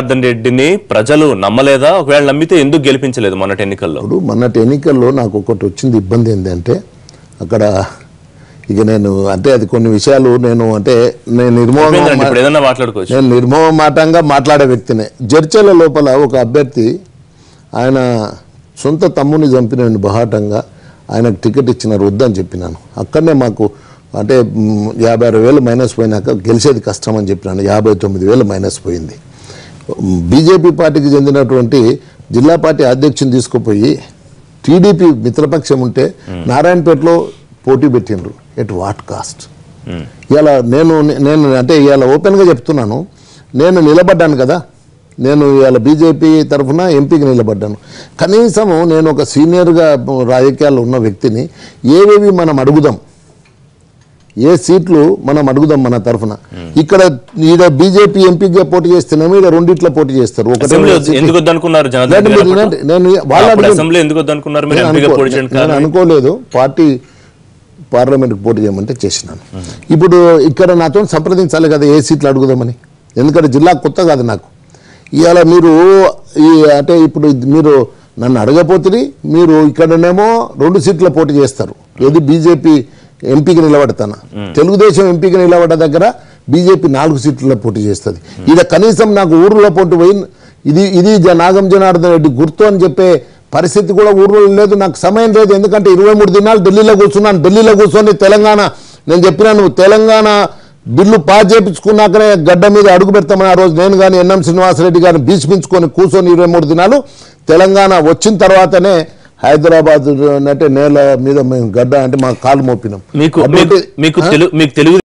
జనార్దన్ రెడ్డిని ప్రజలు నమ్మలేదా? ఒకవేళ నమ్మితే ఎందుకు గెలిపించలేదు మొన్నటి ఎన్నికల్లో? ఇప్పుడు మొన్నటి ఎన్నికల్లో నాకు ఒకటి వచ్చింది ఇబ్బంది ఏంటంటే అక్కడ ఇక నేను అంటే అది కొన్ని విషయాలు నేను నిర్మోహమాటంగా మాట్లాడే వ్యక్తినే. జడ్చల లోపల ఒక అభ్యర్థి ఆయన సొంత తమ్ముని చంపిన బహాటంగా ఆయనకు టికెట్ ఇచ్చినారు, వద్దని చెప్పినాను. అక్కడనే మాకు అంటే 56,000 మైనస్ పోయినాక గెలిచేది కష్టం అని చెప్పినాను. 59,000 మైనస్ పోయింది. బీజేపీ పార్టీకి చెందినటువంటి జిల్లా పార్టీ అధ్యక్షుని తీసుకుపోయి టీడీపీ మిత్రపక్షం ఉంటే నారాయణపేటలో పోటీ పెట్టిండ్రు. At what cost? ఇలా నేను అంటే ఇవాళ ఓపెన్గా చెప్తున్నాను, నేను నిలబడ్డాను కదా, నేను ఇవాళ బీజేపీ తరఫున ఎంపీకి నిలబడ్డాను. కనీసము నేను ఒక సీనియర్గా రాజకీయాల్లో ఉన్న వ్యక్తిని ఏవేవి మనం అడుగుదాం, ఏ సీట్లు మనం అడుగుదాం మన తరఫున. ఇక్కడ ఈడ బీజేపీ ఎంపీగా పోటీ చేస్తున్నాము, ఈడ రెండిట్లో పోటీ చేస్తారు. నేను అనుకోలేదు పార్టీ పార్లమెంట్కి పోటీ చేయమంటే చేసినాను. ఇప్పుడు ఇక్కడ నాతో సంప్రదించాలి కదా ఏ సీట్లు అడుగుదామని, ఎందుకంటే జిల్లా కొత్త కాదు నాకు. ఇవాళ మీరు అంటే ఇప్పుడు మీరు నన్ను అడగపోతే మీరు ఇక్కడనేమో 2 సీట్ల పోటీ చేస్తారు. ఏది బీజేపీ ఎంపీకి నిలబడతాను, తెలుగుదేశం ఎంపీకి నిలబడ్డ దగ్గర బీజేపీ 4 సీట్లలో పోటీ చేస్తుంది. ఇది కనీసం నాకు ఊర్లో పోటీ పోయి ఇది నాగం జనార్దన్ రెడ్డి గుర్తు అని చెప్పే పరిస్థితి కూడా ఊర్లో లేదు. నాకు సమయం లేదు, ఎందుకంటే 23 దినాలు ఢిల్లీలో కూర్చున్నాను. ఢిల్లీలో కూర్చొని తెలంగాణ నేను చెప్పినాను, తెలంగాణ బిల్లు పాస్ చేయించుకున్నాకనే గడ్డ మీద అడుగు పెడతామని ఆ రోజు నేను కానీ ఎన్ఎం శ్రీనివాసరెడ్డి గారిని భీష్మించుకొని కూర్చొని 23 దినాలు తెలంగాణ వచ్చిన తర్వాతనే హైదరాబాద్ అంటే నేల మీద మేము గడ్డ అంటే మా కాలు మోపినాం. మీకు తెలుగు